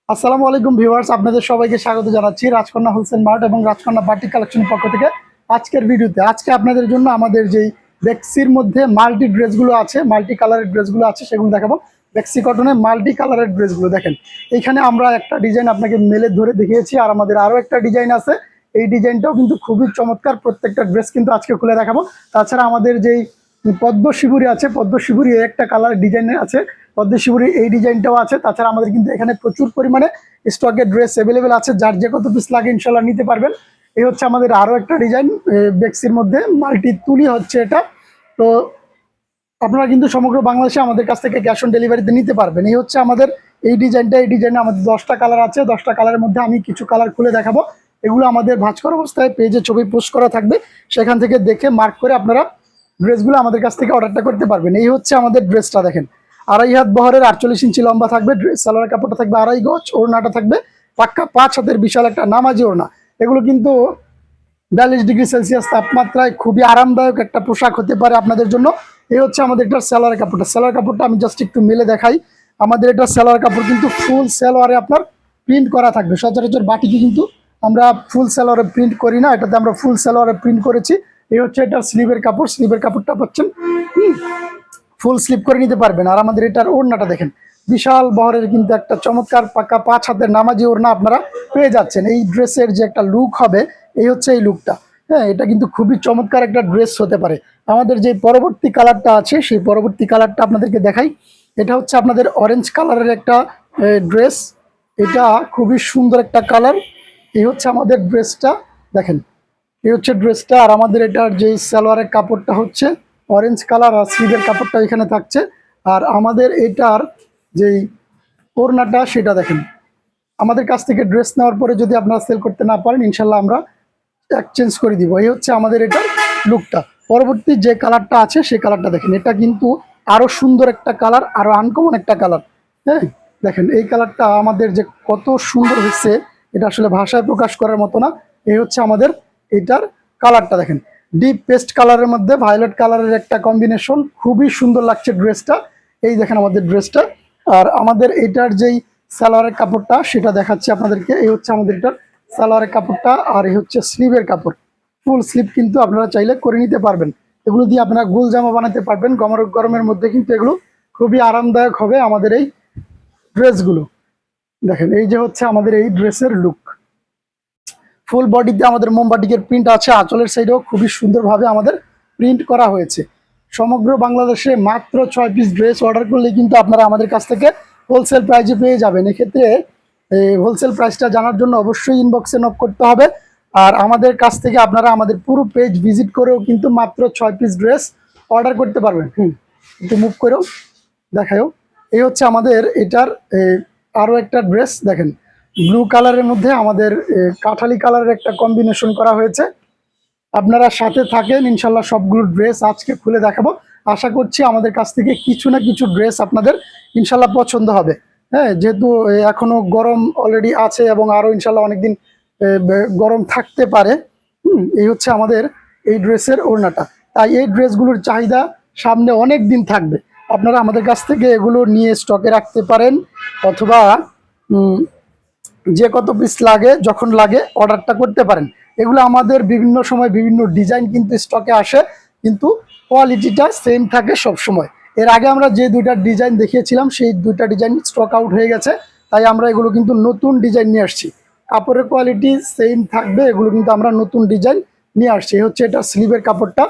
আসসালামু আলাইকুম ভিউয়ার্স, আপনাদের সবাইকে স্বাগত জানাচ্ছি রাজকন্যা হোলসেল মার্ট এবং রাজকন্যা বাটিক কালেকশনের পক্ষ থেকে। আজকের ভিডিওতে আজকে আপনাদের জন্য আমাদের যেই বেক্সির মধ্যে মাল্টি ড্রেসগুলো আছে, মাল্টি কালারের ড্রেসগুলো আছে সেগুলো দেখাবো। বেক্সি কটনের মাল্টি কালারের ড্রেসগুলো দেখেন, এইখানে আমরা একটা ডিজাইন আপনাকে মেলে ধরে দেখিয়েছি, আর আমাদের আরও একটা ডিজাইন আছে। এই ডিজাইনটাও কিন্তু খুবই চমৎকার, প্রত্যেকটা ড্রেস কিন্তু আজকে খুলে দেখাবো। তাছাড়া আমাদের যেই পদ্ম শিবুরি আছে, পদ্ম শিবুরি একটা কালার ডিজাইন আছে, পদ্ম শিবুরি এই ডিজাইনটাও আছে। তাছাড়া আমাদের কিন্তু এখানে প্রচুর পরিমাণে স্টকে ড্রেস অ্যাভেলেবেল আছে, যার যে কত পিস লাগে ইনশাল্লাহ নিতে পারবেন। এই হচ্ছে আমাদের আরও একটা ডিজাইন বেক্সির মধ্যে মাল্টি তুলি হচ্ছে এটা। তো আপনারা কিন্তু সমগ্র বাংলাদেশে আমাদের কাছ থেকে ক্যাশ অন ডেলিভারিতে নিতে পারবেন। এই হচ্ছে আমাদের এই ডিজাইনটা। এই ডিজাইনে আমাদের 10টা কালার আছে, 10টা কালারের মধ্যে আমি কিছু কালার খুলে দেখাবো। এগুলো আমাদের ভাঁজ করা অবস্থায় পেজে ছবি পোস্ট করা থাকবে, সেখান থেকে দেখে মার্ক করে আপনারা ড্রেসগুলো আমাদের কাছ থেকে অর্ডারটা করতে পারবেন। এই হচ্ছে আমাদের ড্রেসটা দেখেন, 2.5 হাত বহরের 48 ইঞ্চি লম্বা থাকবে, সালোয়ার কাপড়টা থাকবে 2.5 গজ, ওড়নাটা থাকবে পাক্কা 5 হাতের বিশাল একটা নামাজি ওড়না। এগুলো কিন্তু 42 ডিগ্রি সেলসিয়াস তাপমাত্রায় খুবই আরামদায়ক একটা পোশাক হতে পারে আপনাদের জন্য। এই হচ্ছে আমাদের এটার সালোয়ার কাপড়টা। সালোয়ার কাপড়টা আমি জাস্ট একটু মেলে দেখাই। আমাদের এটা সালোয়ার কাপড় কিন্তু ফুল সালোয়ারে আপনার প্রিন্ট করা থাকবে। সচরাচর বাটিকে কিন্তু আমরা ফুল সালোয়ারে প্রিন্ট করি না, এটাতে আমরা ফুল সালোয়ারে প্রিন্ট করেছি। এই হচ্ছে এটার স্লিভের কাপড়, স্লিভের কাপড়টা পাচ্ছেন ফুল স্লিপ করে নিতে পারবেন। আর আমাদের এটার ওড়নাটা দেখেন, বিশাল বহরের কিন্তু একটা চমৎকার পাকা 5 হাতের নামাজি ওড়না আপনারা পেয়ে যাচ্ছেন। এই ড্রেসের যে একটা লুক হবে, এই হচ্ছে এই লুকটা। হ্যাঁ, এটা কিন্তু খুবই চমৎকার একটা ড্রেস হতে পারে। আমাদের যে পরবর্তী কালারটা আছে সেই পরবর্তী কালারটা আপনাদেরকে দেখাই। এটা হচ্ছে আপনাদের অরেঞ্জ কালারের একটা ড্রেস। এটা খুবই সুন্দর একটা কালার। এই হচ্ছে আমাদের ড্রেসটা দেখেন, এই হচ্ছে ড্রেসটা। আর আমাদের এটার যে সালোয়ারের কাপড়টা হচ্ছে অরেঞ্জ কালার, আর স্লিভের কাপড়টা এখানে থাকছে। আর আমাদের এটার যেই ওড়নাটা সেটা দেখেন। আমাদের কাছ থেকে ড্রেস নেওয়ার পরে যদি আপনারা সেল করতে না পারেন, ইনশাল্লাহ আমরা এক্সচেঞ্জ করে দিব। এই হচ্ছে আমাদের এটার লুকটা। পরবর্তী যে কালারটা আছে সেই কালারটা দেখেন, এটা কিন্তু আরো সুন্দর একটা কালার, আরো আনকমন একটা কালার। হ্যাঁ, দেখেন এই কালারটা আমাদের যে কত সুন্দর হচ্ছে, এটা আসলে ভাষায় প্রকাশ করার মতো না। এই হচ্ছে আমাদের এটার কালারটা দেখেন, ডিপ পেস্ট কালারের মধ্যে ভায়োলেট কালারের একটা কম্বিনেশন, খুবই সুন্দর লাগছে ড্রেসটা। এই দেখেন আমাদের ড্রেসটা। আর আমাদের এটার যেই সালোয়ারের কাপড়টা সেটা দেখাচ্ছি আপনাদেরকে। এই হচ্ছে আমাদের এটার সালোয়ারের কাপড়টা, আর এই হচ্ছে স্লিভের কাপড়। ফুল স্লিভ কিন্তু আপনারা চাইলে করে নিতে পারবেন। এগুলো দিয়ে আপনারা গোল জামা বানাতে পারবেন। গরমের মধ্যে কিন্তু এগুলো খুবই আরামদায়ক হবে আমাদের এই ড্রেসগুলো। দেখেন এই যে হচ্ছে আমাদের এই ড্রেসের লুক। ফুল বডিতে আমাদের মোমবাটিকের প্রিন্ট আছে, আঁচলের সাইডেও খুবই সুন্দরভাবে আমাদের প্রিন্ট করা হয়েছে। সমগ্র বাংলাদেশে মাত্র 6 পিস ড্রেস অর্ডার করলে কিন্তু আপনারা আমাদের কাছ থেকে হোলসেল প্রাইজে পেয়ে যাবেন। এক্ষেত্রে হোলসেল প্রাইসটা জানার জন্য অবশ্যই ইনবক্সে নক করতে হবে। আর আমাদের কাছ থেকে আপনারা আমাদের পুরো পেজ ভিজিট করেও কিন্তু মাত্র 6 পিস ড্রেস অর্ডার করতে পারবেন। একটু মুভ করেও দেখায়ও। এই হচ্ছে আমাদের এটার আরও একটা ড্রেস দেখেন, ব্লু কালারের মধ্যে আমাদের কাঠালি কালারের একটা কম্বিনেশন করা হয়েছে। আপনারা সাথে থাকেন, ইনশাল্লাহ সবগুলো ড্রেস আজকে খুলে দেখাবো। আশা করছি আমাদের কাছ থেকে কিছু না কিছু ড্রেস আপনাদের ইনশাল্লাহ পছন্দ হবে। হ্যাঁ, যেহেতু এখনো গরম অলরেডি আছে এবং আরও ইনশাল্লাহ অনেকদিন গরম থাকতে পারে। এই হচ্ছে আমাদের এই ড্রেসের ওড়নাটা। তাই এই ড্রেসগুলোর চাহিদা সামনে অনেক দিন থাকবে। আপনারা আমাদের কাছ থেকে এগুলো নিয়ে স্টকে রাখতে পারেন, অথবা যে কত পিস লাগে যখন লাগে অর্ডারটা করতে পারেন। এগুলো আমাদের বিভিন্ন সময় বিভিন্ন ডিজাইন কিন্তু স্টকে আসে, কিন্তু কোয়ালিটিটা সেম থাকে সব সময়। এর আগে আমরা যে 2টা ডিজাইন দেখিয়েছিলাম সেই 2টা ডিজাইন স্টক আউট হয়ে গেছে, তাই আমরা এগুলো কিন্তু নতুন ডিজাইন নিয়ে আসছি। কাপড়ের কোয়ালিটি সেম থাকবে, এগুলো কিন্তু আমরা নতুন ডিজাইন নিয়ে আসছি। এই হচ্ছে এটা স্লিভের কাপড়টা,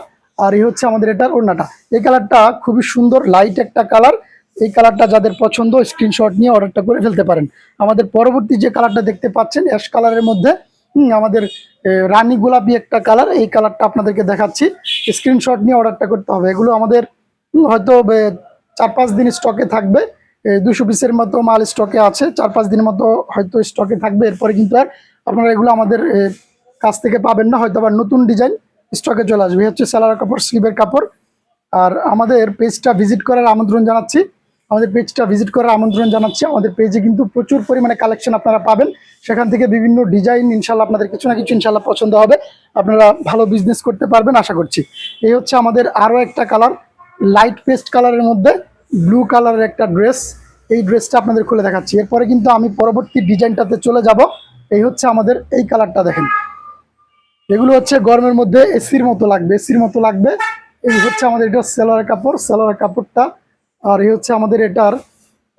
আর এই হচ্ছে আমাদের এটার ওড়নাটা। এই কালারটা খুবই সুন্দর, লাইট একটা কালার। এই কালারটা যাদের পছন্দ স্ক্রিনশট নিয়ে অর্ডারটা করে ফেলতে পারেন। আমাদের পরবর্তী যে কালারটা দেখতে পাচ্ছেন অ্যাশ কালারের মধ্যে আমাদের রানী গোলাপি একটা কালার, এই কালারটা আপনাদেরকে দেখাচ্ছি। স্ক্রিনশট নিয়ে অর্ডারটা করতে হবে। এগুলো আমাদের হয়তো 4-5 দিন স্টকে থাকবে। 200 পিসের মতো মাল স্টকে আছে, 4-5 দিনের মতো হয়তো স্টকে থাকবে। এরপরে কিন্তু আর আপনারা এগুলো আমাদের কাছ থেকে পাবেন না, হয়তো আবার নতুন ডিজাইন স্টকে চলে আসবে। হচ্ছে সালোয়ার কাপড়, স্লিভের কাপড়। আর আমাদের পেজটা ভিজিট করার আমন্ত্রণ জানাচ্ছি। আমাদের আমাদের পেজে কিন্তু প্রচুর পরিমাণে কালেকশন আপনারা পাবেন। সেখান থেকে বিভিন্ন ডিজাইন ইনশাল্লাহ আপনাদের কিছু না কিছু ইনশাল্লাহ পছন্দ হবে, আপনারা ভালো বিজনেস করতে পারবেন আশা করছি। এই হচ্ছে আমাদের আরও একটা কালার, লাইট পেস্ট কালারের মধ্যে ব্লু কালারের একটা ড্রেস। এই ড্রেসটা আপনাদের খুলে দেখাচ্ছি। এরপরে কিন্তু আমি পরবর্তী ডিজাইনটাতে চলে যাব। এই হচ্ছে আমাদের এই কালারটা দেখেন, এগুলো হচ্ছে গরমের মধ্যে এসির মতো লাগবে, এসির মতো লাগবে। এই হচ্ছে আমাদের এটা সেলোয়ার কাপড়, সেলোয়ার কাপড়টা। আর এই হচ্ছে আমাদের এটার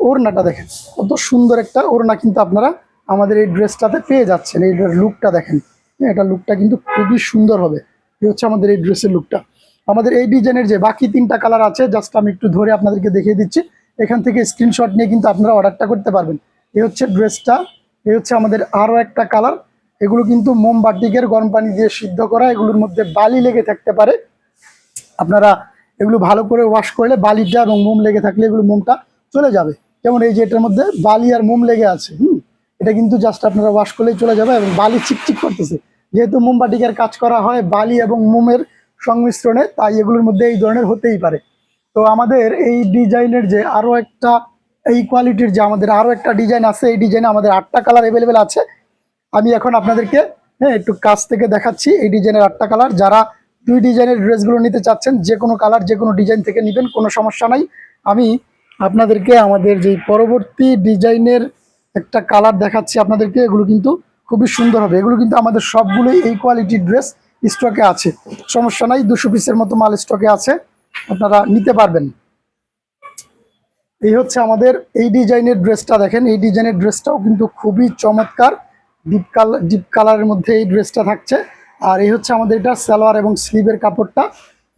ওড়নাটা দেখেন, কত সুন্দর একটা ওড়না কিন্তু আপনারা আমাদের এই ড্রেসটাতে পেয়ে যাচ্ছেন। এই লুকটা দেখেন, এটা লুকটা কিন্তু খুবই সুন্দর হবে। এই হচ্ছে আমাদের এই ড্রেসের লুকটা। আমাদের এই ডিজাইনের যে বাকি 3টা কালার আছে, জাস্ট আমি একটু ধরে আপনাদেরকে দেখিয়ে দিচ্ছি। এখান থেকে স্ক্রিনশট নিয়ে কিন্তু আপনারা অর্ডারটা করতে পারবেন। এই হচ্ছে ড্রেসটা, এই হচ্ছে আমাদের আরও একটা কালার। এগুলো কিন্তু মোমবাটিকের গরম পানি দিয়ে সিদ্ধ করা, এগুলোর মধ্যে বালি লেগে থাকতে পারে। আপনারা এগুলো ভালো করে ওয়াশ করলে বালিটা এবং মোম লেগে থাকলে এগুলো মোমটা চলে যাবে। যেমন এই যে এটার মধ্যে বালি আর মোম লেগে আছে, এটা কিন্তু জাস্ট আপনারা ওয়াশ করলেই চলে যাবে। এবং বালি চিকচিক করতেছে, যেহেতু মোমবাটিকের কাজ করা হয় বালি এবং মোমের সংমিশ্রণে, তাই এগুলোর মধ্যে এই ধরনের হতেই পারে। তো আমাদের এই ডিজাইনের যে আরও একটা, এই কোয়ালিটির যে আমাদের আরও একটা ডিজাইন আছে, এই ডিজাইনে আমাদের 8টা কালার অ্যাভেলেবেল আছে। আমি এখন আপনাদেরকে একটু কাছ থেকে দেখাচ্ছি এই ডিজাইনের 8টা কালার। যারা 2 ডিজাইনের ড্রেসগুলো নিতে চাচ্ছেন, যে কোনো কালার যে কোনো ডিজাইন থেকে নেবেন, কোনো সমস্যা নাই। আমি আপনাদেরকে আমাদের যে পরবর্তী ডিজাইনের একটা কালার দেখাচ্ছি আপনাদেরকে, এগুলো কিন্তু খুবই সুন্দর হবে। এগুলো কিন্তু আমাদের সবগুলোই এই কোয়ালিটির ড্রেস স্টকে আছে, সমস্যা নাই। 200 পিসের মতো মাল স্টকে আছে, আপনারা নিতে পারবেন। এই হচ্ছে আমাদের এই ডিজাইনের ড্রেসটা দেখেন, এই ডিজাইনের ড্রেসটাও কিন্তু খুবই চমৎকার। ডিপ কালারের মধ্যে এই ড্রেসটা থাকছে। আর এই হচ্ছে আমাদের এটা সালোয়ার এবং স্লিভের কাপড়টা।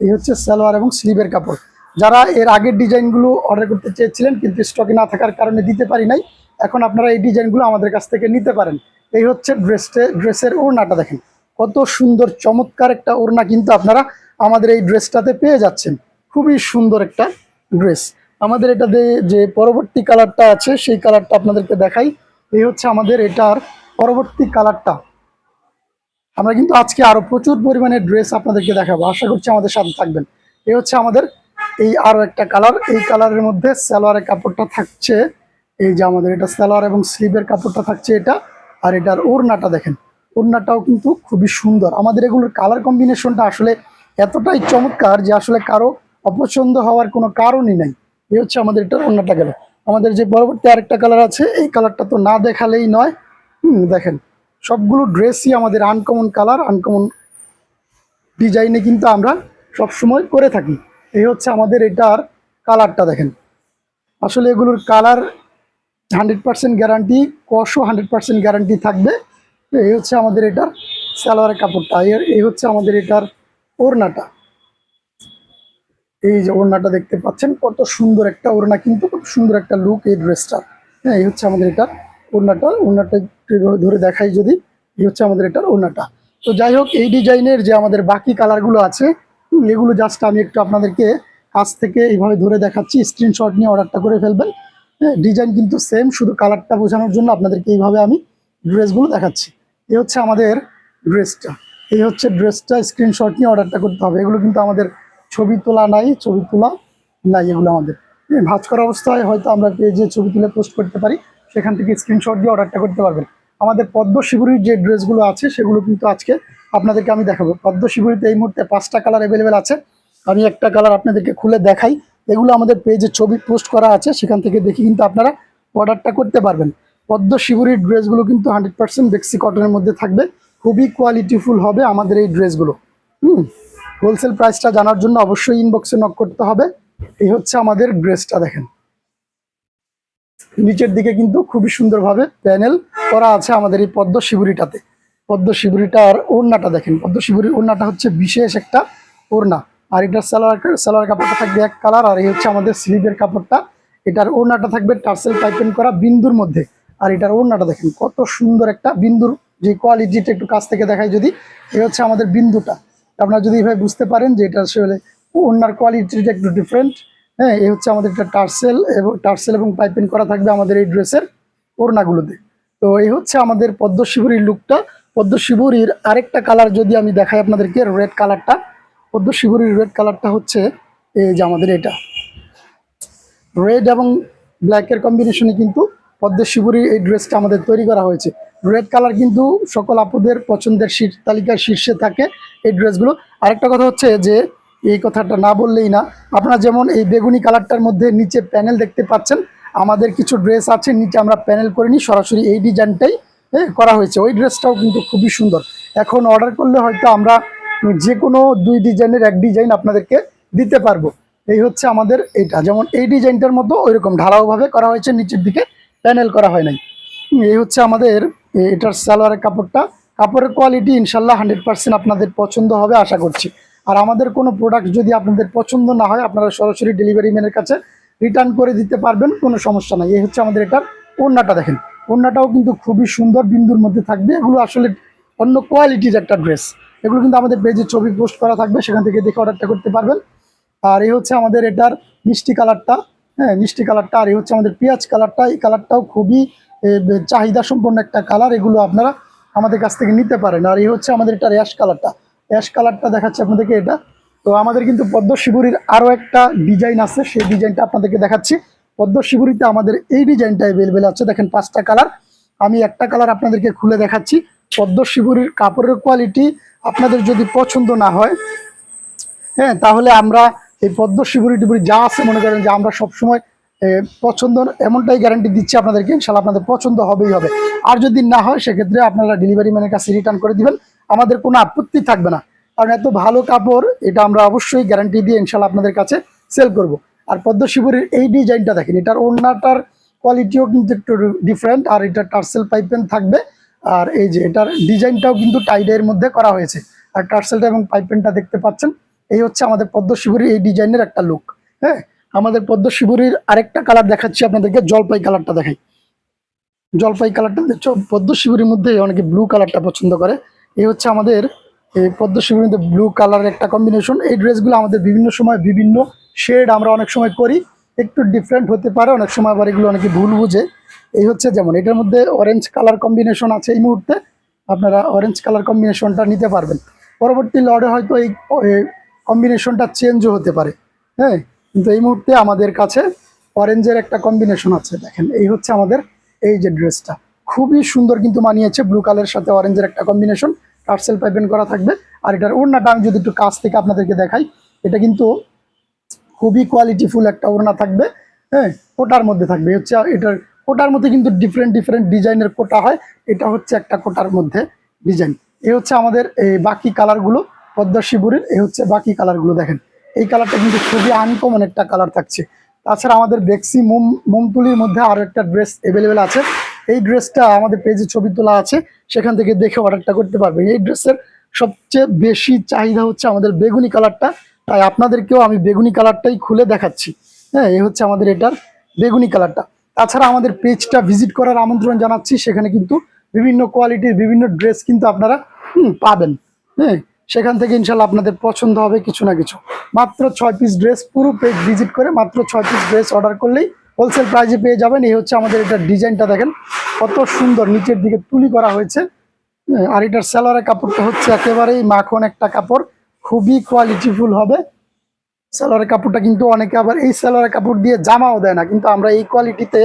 এই হচ্ছে সালোয়ার এবং স্লিভের কাপড়। যারা এর আগের ডিজাইনগুলো অর্ডার করতে চেয়েছিলেন কিন্তু স্টকে না থাকার কারণে দিতে পারি নাই, এখন আপনারা এই ডিজাইনগুলো আমাদের কাছ থেকে নিতে পারেন। এই হচ্ছে ড্রেসের ওড়নাটা দেখেন, কত সুন্দর চমৎকার একটা ওড়না কিন্তু আপনারা আমাদের এই ড্রেসটাতে পেয়ে যাচ্ছেন। খুবই সুন্দর একটা ড্রেস। আমাদের এটাতে যে পরবর্তী কালারটা আছে সেই কালারটা আপনাদেরকে দেখাই। এই হচ্ছে আমাদের এটার পরবর্তী কালারটা। আমরা কিন্তু আজকে আরো প্রচুর পরিমাণে ড্রেস আপনাদেরকে দেখাবো, আশা করছি আমাদের সাথে থাকবেন। এই হচ্ছে আমাদের এই আরো একটা কালার। এই কালারের মধ্যে সালোয়ারের কাপড়টা থাকছে, এই যে আমাদের এটা সালোয়ার এবং স্লিভের কাপড়টা থাকছে এটা। আর এটার ওড়নাটা দেখেন, ওড়নাটাও কিন্তু খুবই সুন্দর। আমাদের এগুলোর কালার কম্বিনেশনটা আসলে এতটাই চমৎকার যে আসলে কারো অপছন্দ হওয়ার কোনো কারণই নাই। এই হচ্ছে আমাদের এটার ওড়নাটা গেল। আমাদের যে পরবর্তী আরেকটা কালার আছে, এই কালারটা তো না দেখালেই নয়। দেখেন, সবগুলো ড্রেসই আমাদের আনকমন কালার, আনকমন ডিজাইনে কিন্তু আমরা সবসময় করে থাকি। এই হচ্ছে আমাদের এটার কালারটা দেখেন, আসলে এগুলোর কালার 100% গ্যারান্টি, কষও 100% গ্যারান্টি থাকবে। এই হচ্ছে আমাদের এটার সালোয়ারের কাপড়টা। এই হচ্ছে আমাদের এটার ওড়নাটা। এই যে ওড়নাটা দেখতে পাচ্ছেন, কত সুন্দর একটা ওড়না, কিন্তু খুব সুন্দর একটা লুক এই ড্রেসটা। হ্যাঁ, এই হচ্ছে আমাদের এটার ওড়নাটা ধরে দেখাই যদি। এই হচ্ছে আমাদের এটার ওড়নাটা। তো যাই হোক, এই ডিজাইনের যে আমাদের বাকি কালারগুলো আছে, এগুলো জাস্ট আমি একটু আপনাদেরকে কাছ থেকে এইভাবে ধরে দেখাচ্ছি, স্ক্রিনশট নিয়ে অর্ডারটা করে ফেলবেন। হ্যাঁ, ডিজাইন কিন্তু সেম, শুধু কালারটা বোঝানোর জন্য আপনাদেরকে এইভাবে আমি ড্রেসগুলো দেখাচ্ছি। এই হচ্ছে আমাদের ড্রেসটা, এই হচ্ছে ড্রেসটা, স্ক্রিনশট নিয়ে অর্ডারটা করতে হবে। এগুলো কিন্তু আমাদের ছবি তোলা নাই, ছবি তোলা নাই এগুলো আমাদের ভাঁজ করা অবস্থায় হয়তো আমরা পেজে ছবি তুলে পোস্ট করতে পারি, সেখান থেকে স্ক্রিনশট দিয়ে অর্ডারটা করতে পারবেন। আমাদের পদ্ম শিবুরির যে ড্রেসগুলো আছে সেগুলো কিন্তু আজকে আপনাদেরকে আমি দেখাবো। পদ্ম শিবুরিতে এই মুহূর্তে 5টা কালার অ্যাভেলেবেল আছে। আমি একটা কালার আপনাদেরকে খুলে দেখাই। এগুলো আমাদের পেজে ছবি পোস্ট করা আছে, সেখান থেকে দেখে কিন্তু আপনারা অর্ডারটা করতে পারবেন। পদ্ম শিবুরির ড্রেসগুলো কিন্তু 100% বেক্সি কটনের মধ্যে থাকবে, খুবই কোয়ালিটিফুল হবে আমাদের এই ড্রেসগুলো। হোলসেল প্রাইসটা জানার জন্য অবশ্যই ইনবক্সে নক করতে হবে। এই হচ্ছে আমাদের ড্রেসটা দেখেন, নিচের দিকে কিন্তু খুবই সুন্দরভাবে প্যানেল করা আছে আমাদের এই পদ্ম শিবুরিটাতে। পদ্ম শিবুরিটার ওড়নাটা দেখেন, পদ্ম শিবুরির ওড়নাটা হচ্ছে বিশেষ একটা ওড়না। আর এটার সালোয়ার কাপড়টা থাকবে এক কালার। আর এই হচ্ছে আমাদের স্লিভের কাপড়টা। এটার ওড়নাটা থাকবে টার্সেল পাইপেন করা বিন্দুর মধ্যে। আর এটার ওড়নাটা দেখেন, কত সুন্দর একটা বিন্দুর যে কোয়ালিটিটা একটু কাছ থেকে দেখাই যদি। এই হচ্ছে আমাদের বিন্দুটা, আপনারা যদি এইভাবে বুঝতে পারেন যে এটা আসলে ওড়নার কোয়ালিটিটা একটু ডিফারেন্ট। হ্যাঁ, এই হচ্ছে আমাদের একটা টার্সেল এবং পাইপিং করা থাকবে আমাদের এই ড্রেসের ওড়নাগুলোতে। তো এই হচ্ছে আমাদের পদ্ম শিবুরির লুকটা। পদ্ম শিবুরির আরেকটা কালার যদি আমি দেখাই আপনাদেরকে, রেড কালারটা। পদ্ম শিবুরির রেড কালারটা হচ্ছে এই যে আমাদের এটা রেড এবং ব্ল্যাকের কম্বিনেশনে কিন্তু পদ্ম শিবুরির এই ড্রেসটা আমাদের তৈরি করা হয়েছে। রেড কালার কিন্তু সকল আপুদের পছন্দের তালিকার শীর্ষে থাকে এই ড্রেসগুলো। আরেকটা কথা হচ্ছে যে, এই কথাটা না বললেই না, আপনারা যেমন এই বেগুনি কালারটার মধ্যে নিচে প্যানেল দেখতে পাচ্ছেন, আমাদের কিছু ড্রেস আছে নিচে আমরা প্যানেল করে নিই, সরাসরি এই ডিজাইনটাই করা হয়েছে। ওই ড্রেসটাও কিন্তু খুবই সুন্দর। এখন অর্ডার করলে হয়তো আমরা যে কোনো 2 ডিজাইনের এক ডিজাইন আপনাদেরকে দিতে পারবো। এই হচ্ছে আমাদের এটা, যেমন এই ডিজাইনটার মতো ওইরকম ঢালাওভাবে করা হয়েছে, নিচের দিকে প্যানেল করা হয় নাই। এই হচ্ছে আমাদের এটার সালোয়ারের কাপড়টা। কাপড়ের কোয়ালিটি ইনশাল্লাহ 100% আপনাদের পছন্দ হবে আশা করছি। আর আমাদের কোনো প্রোডাক্ট যদি আপনাদের পছন্দ না হয়, আপনারা সরাসরি ডেলিভারি ম্যানের কাছে রিটার্ন করে দিতে পারবেন, কোনো সমস্যা নাই। এই হচ্ছে আমাদের এটার ওড়নাটা, দেখেন ওড়নাটাও কিন্তু খুবই সুন্দর, বিন্দুর মধ্যে থাকবে। এগুলো আসলে অন্য কোয়ালিটির একটা ড্রেস। এগুলো কিন্তু আমাদের পেজে ছবি পোস্ট করা থাকবে, সেখান থেকে দেখে অর্ডারটা করতে পারবেন। আর এই হচ্ছে আমাদের এটার মিষ্টি কালারটা, হ্যাঁ মিষ্টি কালারটা। আর এই হচ্ছে আমাদের পেঁয়াজ কালারটা। এই কালারটাও খুবই চাহিদা সম্পন্ন একটা কালার, এগুলো আপনারা আমাদের কাছ থেকে নিতে পারেন। আর এই হচ্ছে আমাদের এটা অ্যাশ কালারটা। অ্যাশ কালারটা দেখাচ্ছে আপনাদেরকে এটা। তো আমাদের কিন্তু পদ্ম শিবুরির আরও একটা ডিজাইন আছে, সেই ডিজাইনটা আপনাদেরকে দেখাচ্ছি। পদ্ম শিবুরিতে আমাদের এই ডিজাইনটা অ্যাভেলেবেল আছে, দেখেন 5টা কালার। আমি একটা কালার আপনাদেরকে খুলে দেখাচ্ছি। পদ্ম শিবুরির কাপড়ের কোয়ালিটি আপনাদের যদি পছন্দ না হয়, হ্যাঁ, তাহলে আমরা এই পদ্ম শিবুরি টিবুরি যা আছে, মনে করেন যে আমরা সবসময় পছন্দ এমনটাই গ্যারান্টি দিচ্ছি আপনাদেরকে, ইনশাল্লাহ আপনাদের পছন্দ হবেই হবে। আর যদি না হয় সেক্ষেত্রে আপনারা ডেলিভারি ম্যানের কাছে রিটার্ন করে দিবেন, আমাদের কোনো আপত্তি থাকবে না। কারণ এত ভালো কাপড়, এটা আমরা অবশ্যই গ্যারান্টি দিয়ে ইনশাল্লাহ আপনাদের কাছে সেল করব। আর পদ্ম শিবুরির এই ডিজাইনটা দেখেন, এটার ওড়নাটার কোয়ালিটিও কিন্তু একটু ডিফারেন্ট। আর এটা টার্সেল পাইপেন থাকবে। আর এই যে এটার ডিজাইনটাও কিন্তু টাইডের মধ্যে করা হয়েছে। আর টার্সেলটা এবং পাইপেনটা দেখতে পাচ্ছেন। এই হচ্ছে আমাদের পদ্ম শিবুরির এই ডিজাইনের একটা লুক। হ্যাঁ, আমাদের পদ্ম শিবুরির আরেকটা কালার দেখাচ্ছি আপনাদেরকে, জলপাই কালারটা দেখেন। জলপাই কালারটা পদ্ম শিবুরির মধ্যে অনেকে ব্লু কালারটা পছন্দ করে। এই হচ্ছে আমাদের এই পদ্ম শিবুরির মধ্যে ব্লু কালারের একটা কম্বিনেশন। এই ড্রেসগুলো আমাদের বিভিন্ন সময় বিভিন্ন শেড আমরা অনেক সময় করি, একটু ডিফারেন্ট হতে পারে, অনেক সময় আবার এগুলো অনেকে ভুল বুঝে। এই হচ্ছে যেমন এটার মধ্যে অরেঞ্জ কালার কম্বিনেশন আছে, এই মুহূর্তে আপনারা অরেঞ্জ কালার কম্বিনেশনটা নিতে পারবেন। পরবর্তী লটে হয়তো এই কম্বিনেশনটা চেঞ্জও হতে পারে। হ্যাঁ, কিন্তু এই মুহূর্তে আমাদের কাছে অরেঞ্জের একটা কম্বিনেশন আছে। দেখেন এই হচ্ছে আমাদের এই যে ড্রেসটা, খুবই সুন্দর কিন্তু মানিয়েছে। ব্লু কালারের সাথে অরেঞ্জের একটা কম্বিনেশন, টার্সেল পাইপেন করা থাকবে। আর এটার ওড়নাটা আমি যদি একটু কাছ থেকে আপনাদেরকে দেখাই, এটা কিন্তু খুবই কোয়ালিটিফুল একটা ওড়না থাকবে। হ্যাঁ, কোটার মধ্যে থাকবে। হচ্ছে এটার কোটার মধ্যে কিন্তু ডিফারেন্ট ডিফারেন্ট ডিজাইনের কোটা হয়, এটা হচ্ছে একটা কোটার মধ্যে ডিজাইন। এই হচ্ছে আমাদের এই বাকি কালারগুলো পদ্ম শিবুরির। এই হচ্ছে বাকি কালারগুলো, দেখেন এই কালারটা কিন্তু খুবই আনকমন একটা কালার থাকছে। তাছাড়া আমাদের বেক্সি মোমতুলির মধ্যে আরও একটা ড্রেস অ্যাভেলেবেল আছে। এই ড্রেসটা আমাদের পেজে ছবি তোলা আছে, সেখান থেকে দেখে অর্ডারটা করতে পারবেন। এই ড্রেসের সবচেয়ে বেশি চাহিদা হচ্ছে আমাদের বেগুনি কালারটা, তাই আপনাদেরকেও আমি বেগুনি কালারটাই খুলে দেখাচ্ছি। হ্যাঁ, এই হচ্ছে আমাদের এটার বেগুনি কালারটা। তাছাড়া আমাদের পেজটা ভিজিট করার আমন্ত্রণ জানাচ্ছি, সেখানে কিন্তু বিভিন্ন কোয়ালিটির বিভিন্ন ড্রেস কিন্তু আপনারা পাবেন। হ্যাঁ, সেখান থেকে ইনশাল্লাহ আপনাদের পছন্দ হবে কিছু না কিছু। মাত্র 6 পিস ড্রেস, পুরো পেজ ভিজিট করে মাত্র 6 পিস ড্রেস অর্ডার করলেই হোলসেল প্রাইসে পেয়ে যাবেন। এই হচ্ছে আমাদের এটার ডিজাইনটা, দেখেন কত সুন্দর নিচের দিকে তুলি করা হয়েছে। আর এটার সালোয়ারের কাপড়টা হচ্ছে একেবারেই মাখন একটা কাপড়, খুবই কোয়ালিটিফুল হবে সালোয়ারের কাপড়টা। কিন্তু অনেকে আবার এই সালোয়ারের কাপড় দিয়ে জামাও দেয় না, কিন্তু আমরা এই কোয়ালিটিতে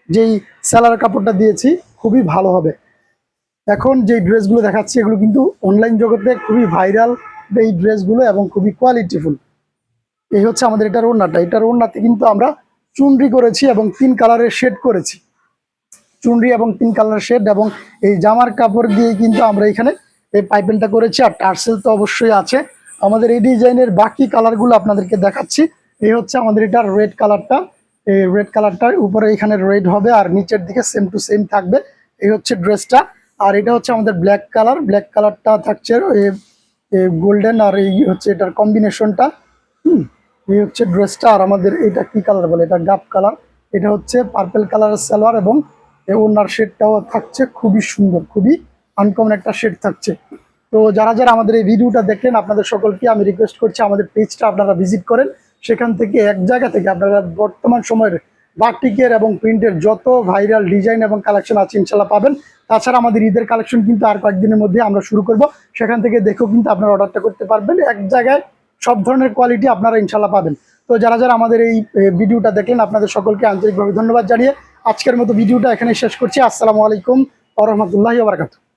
যেই সালোয়ারের কাপড়টা দিয়েছি খুবই ভালো হবে। এখন যে ড্রেসগুলো দেখাচ্ছি এগুলো কিন্তু অনলাইন জগতে খুবই ভাইরাল এই ড্রেসগুলো এবং খুবই কোয়ালিটিফুল। এই হচ্ছে আমাদের এটার ওড়নাটা। এটার ওড়নাতে কিন্তু আমরা চুনরি করেছি এবং 3 কালারের শেড করেছি, চুনরি এবং 3 কালারের শেড। এবং এই জামার কাপড় দিয়ে কিন্তু আমরা এখানে এই পাইপেনটা করেছি। আর টার্সেল তো অবশ্যই আছে। আমাদের এই ডিজাইনের বাকি কালারগুলো আপনাদেরকে দেখাচ্ছি। এই হচ্ছে আমাদের এটার রেড কালারটা। এই রেড কালারটার উপরে এখানে রেড হবে আর নিচের দিকে সেম টু সেম থাকবে। এই হচ্ছে ড্রেসটা। আর এটা হচ্ছে আমাদের ব্ল্যাক কালার, ব্ল্যাক কালারটা থাকছে গোল্ডেন। আর এই হচ্ছে এটার কম্বিনেশনটা। এই হচ্ছে ড্রেসটা। আর আমাদের এটা কি কালার বলে, এটা গাপ কালার। এটা হচ্ছে পার্পেল কালারের সালোয়ার এবং ওনার শেডটাও থাকছে খুবই সুন্দর, খুবই আনকমন একটা শেড থাকছে। তো যারা যারা আমাদের এই ভিডিওটা দেখলেন, আপনাদের সকলকে আমি রিকোয়েস্ট করছি আমাদের পেজটা আপনারা ভিজিট করেন। সেখান থেকে এক জায়গা থেকে আপনারা বর্তমান সময়ের বাটিকের এবং প্রিন্টের যত ভাইরাল ডিজাইন এবং কালেকশন আছে ইনশাল্লাহ পাবেন। তাছাড়া আমাদের ঈদের কালেকশন কিন্তু আর কয়েকদিনের মধ্যে আমরা শুরু করব, সেখান থেকে দেখেও কিন্তু আপনারা অর্ডারটা করতে পারবেন। এক জায়গায় সব ধরনের কোয়ালিটি আপনারা ইনশাল্লাহ পাবেন। তো যারা যারা আমাদের এই ভিডিওটা দেখলেন, আপনাদের সকলকে আন্তরিকভাবে ধন্যবাদ জানিয়ে আজকের মতো ভিডিওটা এখানে শেষ করছি। আসসালামু আলাইকুম ওয়া রাহমাতুল্লাহি ওয়া বারাকাতুহু।